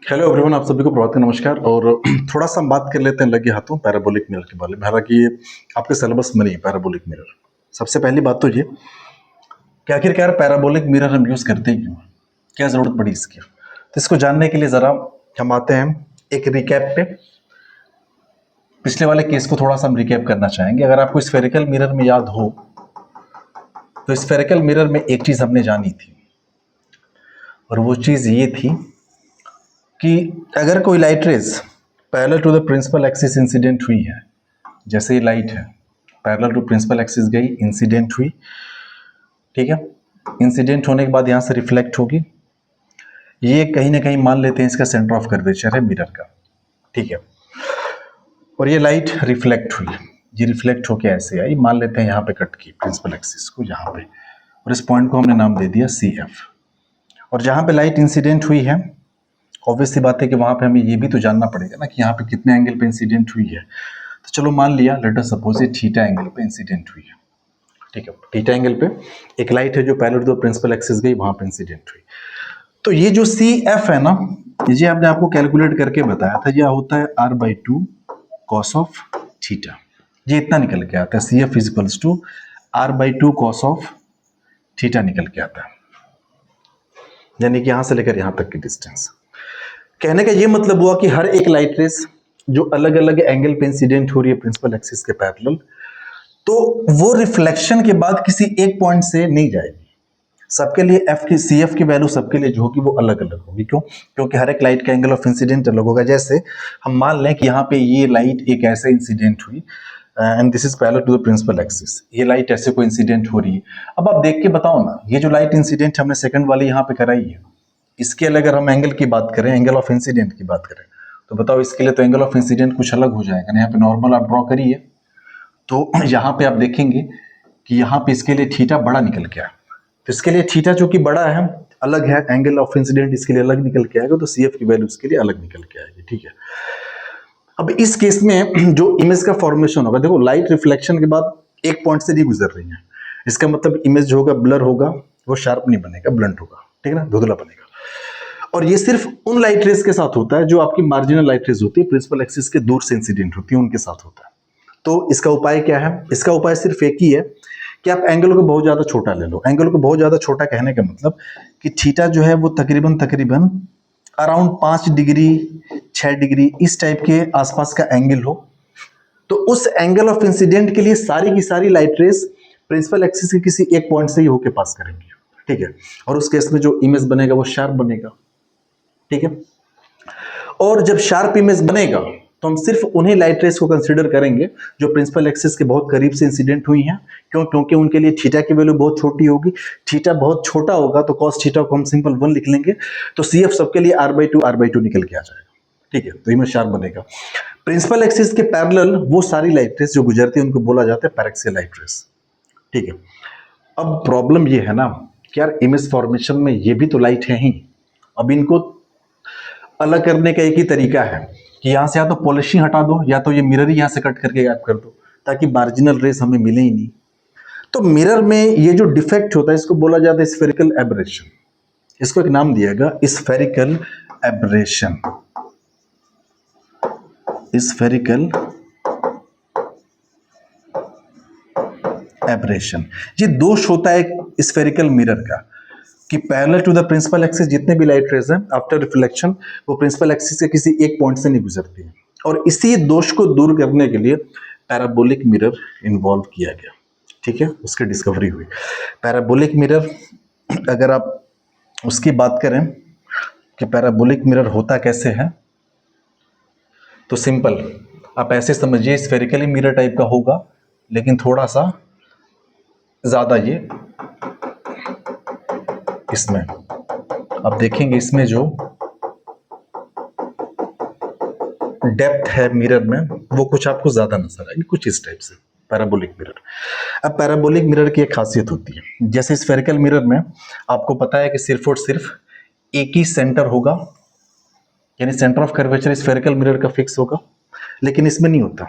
Hello everyone, आप सभी को प्रभात का नमस्कार। और थोड़ा सा हम बात कर लेते हैं लगे हाथों पैराबोलिक मिरर के बारे में। हालांकि ये आपके सिलेबस में नहीं है पैराबोलिक मिरर। सबसे पहली बात तो ये कि आखिरकार पैराबोलिक मिरर हम यूज़ करते ही क्यों, क्या ज़रूरत पड़ी इसकी। तो इसको जानने के लिए ज़रा हम आते हैं एक रिकैप पे। पिछले वाले केस को थोड़ा सा हम रिकैप करना चाहेंगे। अगर आपको स्फेरिकल मिरर में याद हो तो स्फेरिकल मिरर में एक चीज़ हमने जानी थी, और वो चीज़ ये थी कि अगर कोई light rays parallel to the principal axis incident हुई है, जैसे ये लाइट है पैरेलल टू प्रिंसिपल एक्सिस गई, इंसिडेंट हुई, ठीक है। इंसिडेंट होने के बाद यहाँ से रिफ्लेक्ट होगी। ये कहीं ना कहीं मान लेते हैं इसका सेंटर ऑफ कर्वेचर है मिरर का, ठीक है। और ये लाइट रिफ्लेक्ट हुई, ये रिफ्लेक्ट होके ऐसे आई, मान लेते हैं यहाँ पे कट की प्रिंसिपल एक्सिस को यहाँ पे, और इस पॉइंट को हमने नाम दे दिया CF। और जहाँ पे लाइट इंसिडेंट हुई है, ऑब्वियस सी बात है कि वहाँ पे हमें ये भी तो जानना पड़ेगा ना कि यहाँ पे कितने एंगल पे इंसिडेंट हुई है। तो चलो मान लिया, लेट अस सपोज ये थीटा एंगल पे इंसिडेंट हुई है, ठीक है। थीटा एंगल पे एक लाइट है जो पैरेलल टू प्रिंसिपल एक्सिस गई, वहाँ पे इंसिडेंट हुई। तो ये जो CF है ना, ये हमने आपको कैलकुलेट करके बताया था, यह होता है R/2 cos ऑफ थीटा। ये इतना निकल के आता है, CF equals to R/2 cos of theta निकल के आता है, यानी कि यहां से लेकर यहां तक की डिस्टेंस। कहने का ये मतलब हुआ कि हर एक लाइट रेस जो अलग अलग एंगल पे इंसिडेंट हो रही है प्रिंसिपल एक्सिस के पैरेलल, तो वो रिफ्लेक्शन के बाद किसी एक पॉइंट से नहीं जाएगी। सबके लिए CF की वैल्यू सबके लिए जो होगी वो अलग अलग होगी। क्यों? क्योंकि हर एक लाइट का एंगल ऑफ इंसिडेंट अलग होगा। जैसे हम मान लें कि यहाँ पे ये लाइट एक ऐसे इंसिडेंट हुई and this is parallel to the principal axis, ये लाइट ऐसे कोई इंसिडेंट हो रही है। अब आप देख के बताओ ना, ये जो लाइट इंसिडेंट हमने सेकंड वाली यहाँ पे कराई है, इसके लिए अगर हम एंगल की बात करें, एंगल ऑफ इंसिडेंट की बात करें, तो बताओ इसके लिए तो एंगल ऑफ इंसिडेंट कुछ अलग हो जाएगा ना। यहाँ पे नॉर्मल आप ड्रॉ करिए, तो यहाँ पे आप देखेंगे कि यहाँ पे इसके लिए थीटा बड़ा निकल के आया। तो इसके लिए थीटा जो कि बड़ा है, अलग है, एंगल ऑफ इंसिडेंट इसके लिए अलग निकल के आएगा, तो CF की वैल्यू इसके लिए अलग निकल के आएगी, ठीक है। अब इस केस में जो इमेज का फॉर्मेशन होगा, देखो लाइट रिफ्लेक्शन के बाद एक पॉइंट से नहीं गुजर रही है, इसका मतलब इमेज जो होगा ब्लर होगा, वो शार्प नहीं बनेगा, ब्लंट होगा, ठीक है ना, धुंधला बनेगा। और ये सिर्फ उन लाइट रेज के साथ होता है जो आपकी मार्जिनल लाइट रेज होती है, प्रिंसिपल एक्सिस के दूर से इंसिडेंट होती है, उनके साथ होता है। तो इसका उपाय क्या है? इसका उपाय सिर्फ एक ही है कि आप एंगल को बहुत ज्यादा छोटा ले लो। एंगल को बहुत ज्यादा छोटा कहने का मतलब कि थीटा जो है वो तकरीबन अराउंड 5 डिग्री 6 डिग्री इस टाइप के आसपास का एंगल हो। तो उस एंगल ऑफ इंसिडेंट के लिए सारी की सारी लाइट रेस प्रिंसिपल एक्सिस के किसी एक पॉइंट से ही होके पास करेंगे, ठीक है। और उस केस में जो इमेज बनेगा वो शार्प बनेगा, ठीक है। और जब शार्प इमेज बनेगा तो हम सिर्फ उन्हीं लाइट रेस को कंसीडर करेंगे जो प्रिंसिपल एक्सिस के बहुत करीब से इंसिडेंट हुई हैं। क्यों? क्योंकि उनके लिए थीटा की वैल्यू बहुत छोटी होगी। थीटा बहुत छोटा होगा तो कॉस थीटा को हम सिंपल 1 लिख लेंगे, तो CF सबके लिए R/2 निकल के आ जाएगा, ठीक है। तो इमेज शार्प बनेगा। प्रिंसिपल एक्सिस के पैरेलल वो सारी लाइट रेस जो गुजरती है उनको बोला जाता है पैरेक्सियल लाइट रेस, ठीक है। अब प्रॉब्लम ये है ना कि यार इमेज फॉर्मेशन में ये भी तो लाइट है ही। अब इनको अलग करने का एक ही तरीका है कि यहां से या तो पॉलिशिंग हटा दो, या तो ये मिरर ही यहां से कट करके गायब कर दो, ताकि मार्जिनल रेस हमें मिले ही नहीं। तो मिरर में ये जो डिफेक्ट होता है इसको बोला जाता है स्फेरिकल एब्रेशन। इसको एक नाम दिया गया, स्फेरिकल एब्रेशन। स्फेरिकल एब्रेशन, ये दोष होता है स्फेरिकल मिरर का कि parallel to the principal axis जितने भी लाइट रेज हैं आफ्टर रिफ्लेक्शन वो प्रिंसिपल एक्सिस के किसी एक पॉइंट से नहीं गुजरती है। और इसी दोष को दूर करने के लिए पैराबोलिक मिरर इन्वॉल्व किया गया, ठीक है, उसकी डिस्कवरी हुई। पैराबोलिक मिरर, अगर आप उसकी बात करें कि पैराबोलिक मिरर होता कैसे है, तो सिंपल आप ऐसे समझिए, स्फेरिकली मिरर टाइप का होगा, लेकिन थोड़ा सा ज्यादा ये इसमें आप देखेंगे, इसमें जो डेप्थ है मिरर में वो कुछ आपको ज्यादा नजर आएगी, कुछ इस टाइप से पैराबोलिक मिरर। अब पैराबोलिक मिरर की एक खासियत होती है, जैसे स्फेरिकल मिरर में आपको पता है कि सिर्फ और सिर्फ एक ही सेंटर होगा, यानी centre of curvature spherical mirror का फिक्स होगा, लेकिन इसमें नहीं होता।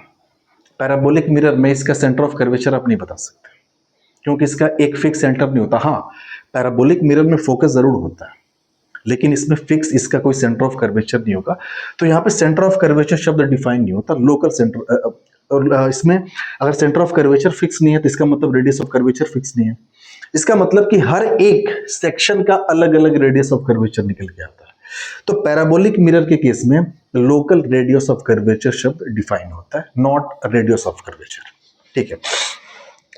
पैराबोलिक मिरर में इसका सेंटर ऑफ कर्वेचर आप नहीं बता सकते, क्योंकि इसका एक फिक्स सेंटर नहीं होता। हाँ, पैराबोलिक मिरर में फोकस जरूर होता है, लेकिन इसमें फिक्स इसका कोई सेंटर ऑफ कर्वेचर नहीं होगा। तो यहाँ पे सेंटर ऑफ कर्वेचर शब्द डिफाइन नहीं होता, लोकल सेंटर। और इसमें अगर सेंटर ऑफ कर्वेचर फिक्स नहीं है तो इसका मतलब रेडियस ऑफ कर्वेचर फिक्स नहीं है। इसका मतलब कि हर एक सेक्शन का अलग अलग रेडियस ऑफ कर्वेचर निकल के आता है। तो पैराबोलिक मिरर के केस में लोकल रेडियस ऑफ कर्वेचर शब्द डिफाइन होता है, नॉट रेडियस ऑफ कर्वेचर। ठीक है,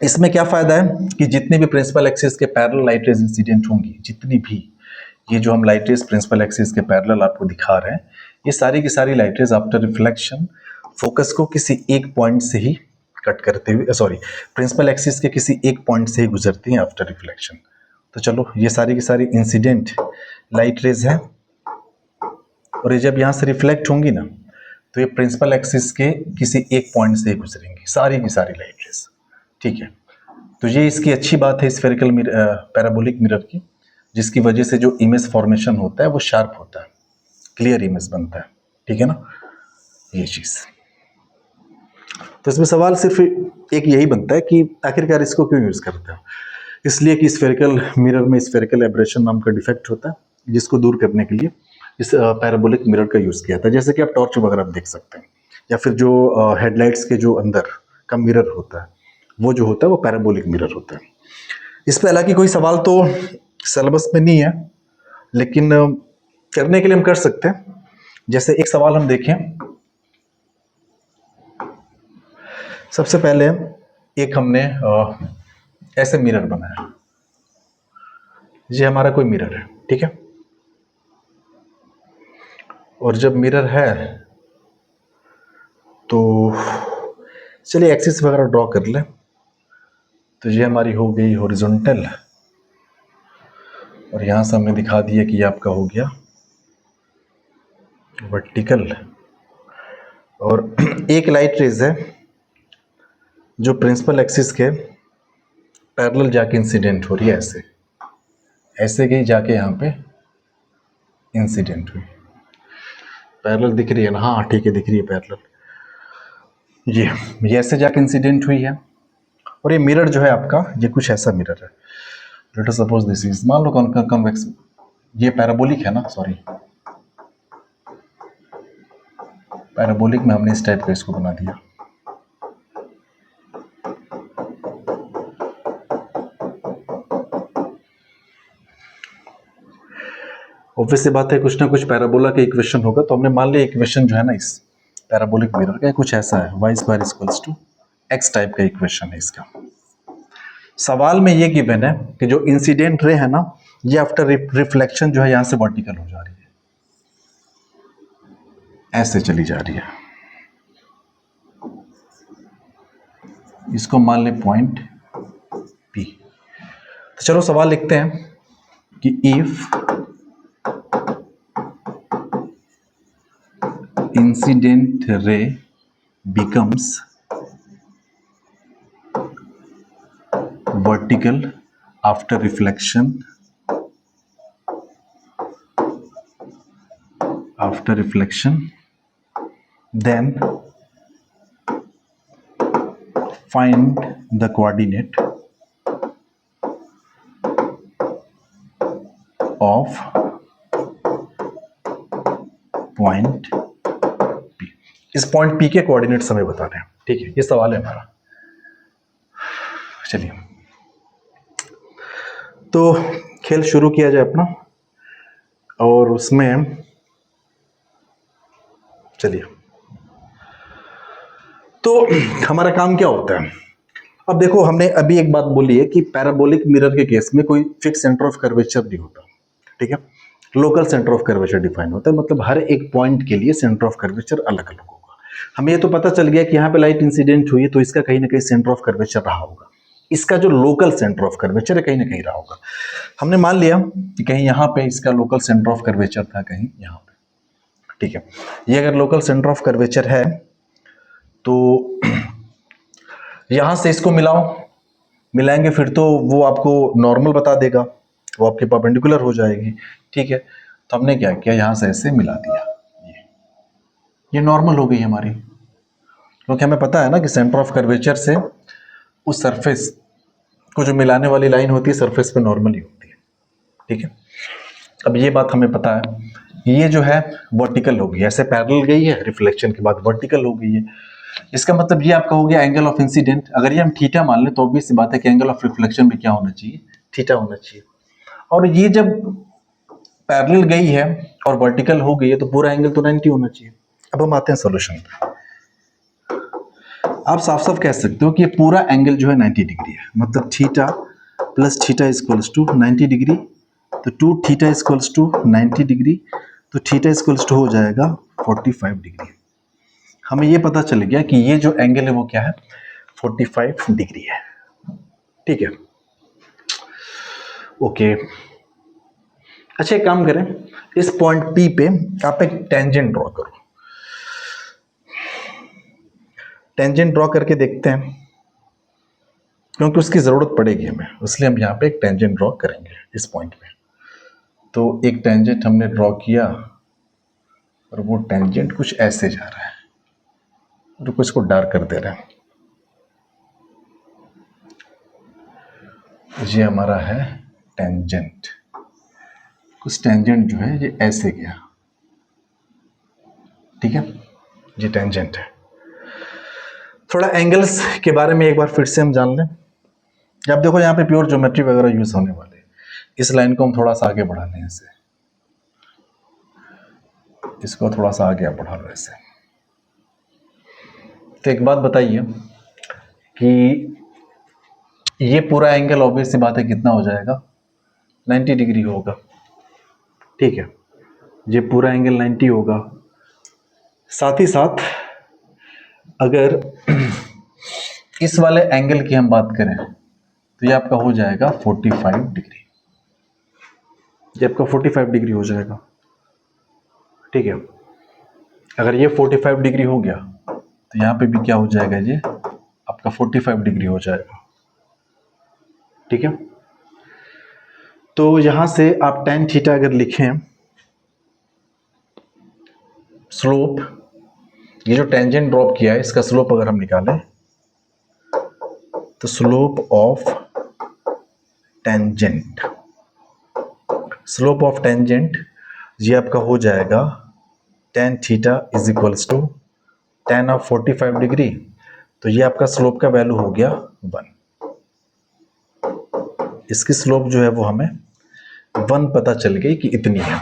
इसमें क्या फायदा है कि जितने भी प्रिंसिपल एक्सिस के पैरेलल लाइट रेज इंसिडेंट होंगी, जितनी भी ये जो हम लाइट रेज प्रिंसिपल एक्सिस के पैरेलल आपको दिखा रहे हैं, ये सारी की सारी light rays after reflection focus को किसी एक पॉइंट से ही कट करते हुए, सॉरी, प्रिंसिपल एक्सिस के किसी एक पॉइंट से ही गुजरती हैं आफ्टर रिफ्लेक्शन। तो चलो, ये सारी की सारी इंसिडेंट लाइट रेज है, और ये जब यहाँ से रिफ्लेक्ट होंगी ना, तो ये प्रिंसिपल एक्सिस के किसी एक पॉइंट से ही गुजरेंगी, सारी की सारी लाइट रेज। ठीक है, तो ये इसकी अच्छी बात है स्फेरिकल पैराबोलिक मिरर की, जिसकी वजह से जो इमेज फॉर्मेशन होता है वो शार्प होता है, क्लियर इमेज बनता है। ठीक है ना, ये चीज। तो इसमें सवाल सिर्फ एक यही बनता है कि आखिरकार इसको क्यों यूज करते हैं। इसलिए कि स्फेरिकल मिरर में स्फेरिकल एब्रेशन नाम का डिफेक्ट होता है, जिसको दूर करने के लिए इस पैराबोलिक मिरर का यूज किया था। जैसे कि आप टॉर्च वगैरह देख सकते हैं, या फिर जो हेडलाइट्स के जो अंदर का मिरर होता है, वो जो होता है वो पैराबोलिक मिरर होता है। इस पर हालांकि कोई सवाल तो सिलेबस में नहीं है, लेकिन करने के लिए हम कर सकते हैं। जैसे एक सवाल हम देखें, सबसे पहले एक हमने ऐसे मिरर बनाया, ये हमारा कोई मिरर है, ठीक है। और जब मिरर है तो चलिए एक्सिस वगैरह ड्रॉ कर लें। तो ये हमारी हो गई हॉरिजॉन्टल, और यहां से हमने दिखा दिया कि ये आपका हो गया वर्टिकल। और एक लाइट रेज है जो प्रिंसिपल एक्सिस के पैरेलल जाके इंसिडेंट हो रही है, ऐसे ऐसे गई जाके यहाँ पे इंसिडेंट हुई। पैरेलल दिख रही है ना? हाँ ठीक है, दिख रही है पैरेलल। ये ऐसे जाके इंसिडेंट हुई है। और ये मिरर जो है आपका, ये कुछ ऐसा मिरर है। Let us suppose this is, मान लो कन्वेक्स, ये पैराबोलिक है ना, सॉरी पैराबोलिक में हमने इस टाइप का इसको बना दिया। ऑब्वियस सी बात है, कुछ ना कुछ पैराबोला का इक्वेशन होगा। तो हमने मान लिया इक्वेशन जो है ना इस पैराबोलिक मिरर का कुछ ऐसा है, y square equals to x type का इक्वेशन है इसका। सवाल में ये गिवन है कि जो इंसिडेंट रे है ना, ये आफ्टर रिफ्लेक्शन जो है यहां से वर्टिकल हो जा रही है, ऐसे चली जा रही है। इसको मान ले पॉइंट P। तो चलो सवाल लिखते हैं कि if incident ray becomes vertical after reflection, then find the coordinate of point P। इस पॉइंट P के कोऑर्डिनेट्स हमें बताने हैं, ठीक है। ये सवाल है हमारा। चलिए तो खेल शुरू किया जाए अपना, और उसमें चलिए तो हमारा काम क्या होता है। अब देखो, हमने अभी एक बात बोली है कि पैराबोलिक मिरर के केस में कोई फिक्स सेंटर ऑफ कर्वेचर नहीं होता, ठीक है। Local centre of curvature define होता है, मतलब हर एक पॉइंट के लिए सेंटर ऑफ कर्वेचर अलग अलग होगा। हमें ये तो पता चल गया कि यहाँ पे लाइट इंसिडेंट हुई है, तो इसका कहीं ना कहीं सेंटर ऑफ कर्वेचर रहा होगा। इसका जो लोकल सेंटर ऑफ कर्वेचर है कहीं ना कहीं रहा होगा। हमने मान लिया कि कहीं यहाँ पे इसका लोकल सेंटर ऑफ कर्वेचर था, कहीं यहाँ पे, ठीक है। ये अगर लोकल सेंटर ऑफ कर्वेचर है तो यहां से इसको मिलाएंगे, फिर तो वो आपको नॉर्मल बता देगा, वो आपके परपेंडिकुलर हो जाएगी, ठीक है। तो हमने क्या किया, यहां से ऐसे मिला दिया, ये नॉर्मल हो गई हमारी, क्योंकि हमें पता है ना कि सेंटर ऑफ कर्वेचर से उस सरफेस को जो मिलाने वाली लाइन होती है सरफेस पे नॉर्मली होती है, ठीक है। अब ये बात हमें पता है, ये जो है वर्टिकल होगी, ऐसे पैरेलल गई है, रिफ्लेक्शन के बाद वर्टिकल हो गई है। इसका मतलब ये आपका हो गया एंगल ऑफ इंसिडेंट। अगर ये हम थीटा मान लें तो ऑब्वियस सी बात है कि एंगल ऑफ रिफ्लेक्शन भी क्या होना चाहिए, थीटा होना चाहिए। और ये जब पैरेलल गई है और वर्टिकल हो गई है तो पूरा एंगल तो 90 होना चाहिए। अब हम आते हैं सॉल्यूशन पे। आप साफ साफ कह सकते हो कि ये पूरा एंगल जो है 90 डिग्री है, मतलब theta plus theta equals to 90 degree, तो 2 थीटा इक्वल्स टू 90 डिग्री, तो थीटा इक्वल्स टू हो जाएगा 45 डिग्री। हमें ये पता चल गया कि ये जो एंगल है वो क्या है, 45 डिग्री है। ठीक है, ओके। अच्छा एक काम करें, इस पॉइंट P पे आप एक टेंजेंट ड्रॉ करो। टेंजेंट ड्रॉ करके देखते हैं, क्योंकि उसकी जरूरत पड़ेगी हमें, इसलिए हम यहाँ पे एक टेंजेंट ड्रॉ करेंगे इस पॉइंट पे। तो एक टेंजेंट हमने ड्रॉ किया और वो टेंजेंट कुछ ऐसे जा रहा है, रुको इसको डार्क कर दे रहे हैं। ये हमारा है टेंजेंट, कुछ टेंजेंट जो है ये ऐसे गया, ठीक है, ये टेंजेंट है। थोड़ा एंगल्स के बारे में एक बार फिर से हम जान लें। जब देखो यहाँ पे प्योर ज्योमेट्री वगैरह यूज होने वाले, इस लाइन को हम थोड़ा सा आगे बढ़ा लें, ऐसे इसको थोड़ा सा आगे बढ़ा लो ऐसे। तो एक बात बताइए कि ये पूरा एंगल ऑब्वियस सी बात है कितना हो जाएगा, 90 डिग्री होगा। ठीक है, ये पूरा एंगल 90 होगा। साथ ही साथ अगर इस वाले एंगल की हम बात करें तो ये आपका हो जाएगा 45 डिग्री, ये आपका 45 डिग्री हो जाएगा। ठीक है, अगर ये 45 डिग्री हो गया तो यहाँ पे भी क्या हो जाएगा, ये आपका 45 डिग्री हो जाएगा। ठीक है, तो यहां से आप tan थीटा अगर लिखें, स्लोप, ये जो टेंजेंट ड्रॉप किया है इसका स्लोप अगर हम निकालें तो slope of tangent, slope of tangent ये आपका हो जाएगा tan theta is equals to tan of 45 degree, तो ये आपका स्लोप का वैल्यू हो गया 1। इसकी स्लोप जो है वो हमें 1 पता चल गई कि इतनी है।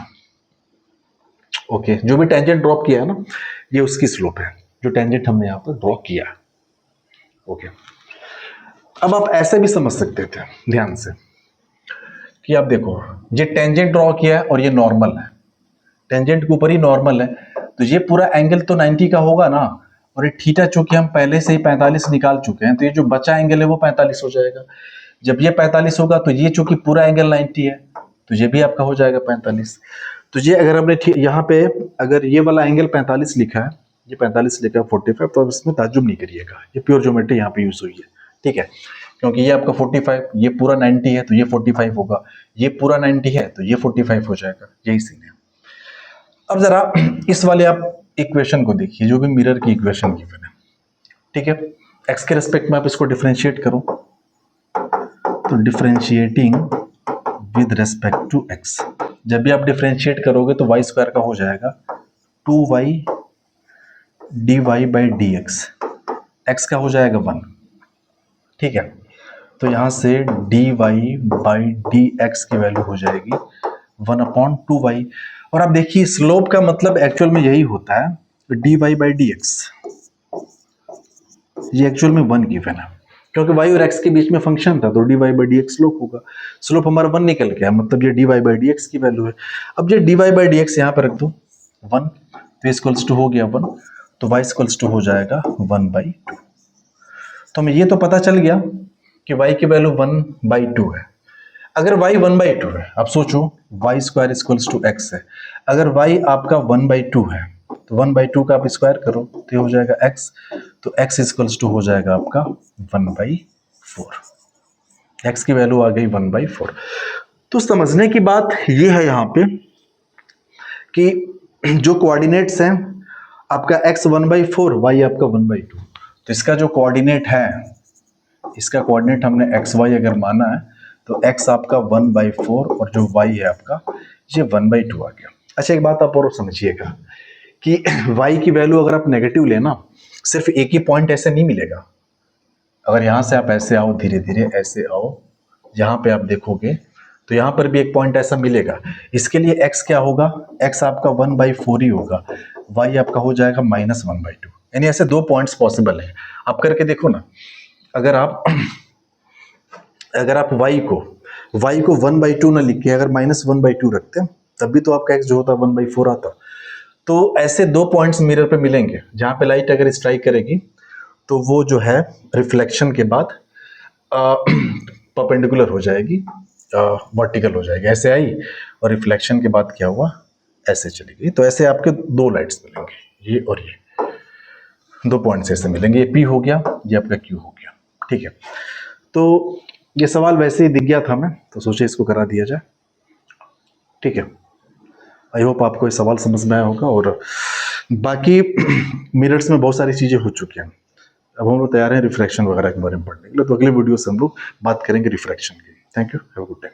ओके, जो भी टेंजेंट ड्रॉप किया है ना, ये उसकी स्लोप है जो टेंजेंट हमने यहां पर ड्रॉ किया। ओके, अब आप ऐसे भी समझ सकते थे ध्यान से कि आप देखो ये टेंजेंट ड्रॉ किया है और ये नॉर्मल है, टेंजेंट के ऊपर ही नॉर्मल है, तो ये पूरा एंगल तो 90 का होगा ना, और ये थीटा चूंकि हम पहले से ही 45 निकाल चुके हैं तो ये जो बचा एंगल है वो 45 हो जाएगा। जब ये 45 होगा तो ये चूंकि पूरा एंगल 90 है तो ये भी आपका हो जाएगा 45। तो ये अगर हमने यहाँ पे अगर ये वाला एंगल 45 लिखा है, ये 45 लिखा है 45, तो अब इसमें ताज्जुब नहीं करिएगा, ये प्योर ज्योमेट्री यहाँ पे यूज हुई है। ठीक है, क्योंकि ये आपका 45, ये पूरा 90 है तो ये 45 होगा, ये पूरा 90 है तो ये 45 हो जाएगा, यही सीन है। अब जरा इस वाले आप इक्वेशन को देखिए, जो भी मिरर की इक्वेशन गिवन है। ठीक है, एक्स के रेस्पेक्ट में आप इसको डिफरेंशिएट करो, तो differentiating with respect to x, जब भी आप डिफरेंशिएट करोगे तो वाई स्क्वायर का हो जाएगा 2y dy by D x का हो जाएगा 1। ठीक है, तो यहां से dy बाई डी की वैल्यू हो जाएगी 1/2y। और आप देखिए स्लोप का मतलब एक्चुअल में यही होता है, dy बाई डी ये एक्चुअल में 1 गिवन है, क्योंकि y और x के बीच में फंक्शन था तो dy बाई डी स्लोप होगा। स्लोप हमारा 1 निकल गया, मतलब ये dy बाई डी की वैल्यू है। अब ये dy बाई डी यहाँ पर रख दो 1, तो इक्वल्स टू हो गया 1, तो y इक्वल्स टू हो जाएगा 1/2। तो हमें ये तो पता चल गया कि y की वैल्यू 1/2 है। अगर y 1/2 है, आप सोचो y square equals to x है, अगर y आपका 1/2 है तो 1/2 का आप स्क्वायर करो तो ये हो जाएगा x, तो x इक्वल्स टू हो जाएगा आपका 1/4, x की वैल्यू आ गई 1/4। तो समझने की बात ये है यहाँ पे कि जो कोऑर्डिनेट्स हैं आपका x 1/4, y आपका 1/2, तो इसका जो कोऑर्डिनेट है, इसका कोऑर्डिनेट हमने xy अगर माना है तो x आपका 1/4 और जो y है आपका ये 1/2 आ गया। अच्छा, एक बात आप और समझिएगा कि y की वैल्यू अगर आप नेगेटिव लेना, सिर्फ एक ही पॉइंट ऐसे नहीं मिलेगा। अगर यहाँ से आप ऐसे आओ, धीरे धीरे ऐसे आओ, यहाँ पे आप देखोगे तो यहाँ पर भी एक पॉइंट ऐसा मिलेगा। इसके लिए x क्या होगा, x आपका 1/4 ही होगा, y आपका हो जाएगा -1/2। यानी ऐसे दो पॉइंट्स पॉसिबल हैं। आप करके देखो ना, अगर आप y को 1/2 ना लिख के अगर -1/2 रखते तब भी तो आपका x जो होता 1/4 आता। तो ऐसे दो पॉइंट्स मिरर पे मिलेंगे जहां पे लाइट अगर स्ट्राइक करेगी तो वो जो है रिफ्लेक्शन के बाद परपेंडिकुलर हो जाएगी, वर्टिकल हो जाएगी, ऐसे आई और रिफ्लेक्शन के बाद क्या हुआ, ऐसे चली गई। तो ऐसे आपके दो लाइट्स मिलेंगे, ये और ये दो पॉइंट्स ऐसे मिलेंगे, ये P हो गया, ये आपका Q हो गया। ठीक है, तो ये सवाल वैसे ही दिख गया था, मैं तो सोचे इसको करा दिया जाए। ठीक है, आई होप आपको ये सवाल समझ में आया होगा। और बाकी मिरर्स में बहुत सारी चीज़ें हो चुकी हैं। अब हम लोग तैयार हैं रिफ्रैक्शन वगैरह के बारे में पढ़ने के लिए, तो अगले वीडियो से हम लोग बात करेंगे रिफ्रैक्शन की। Thank you, have a good day.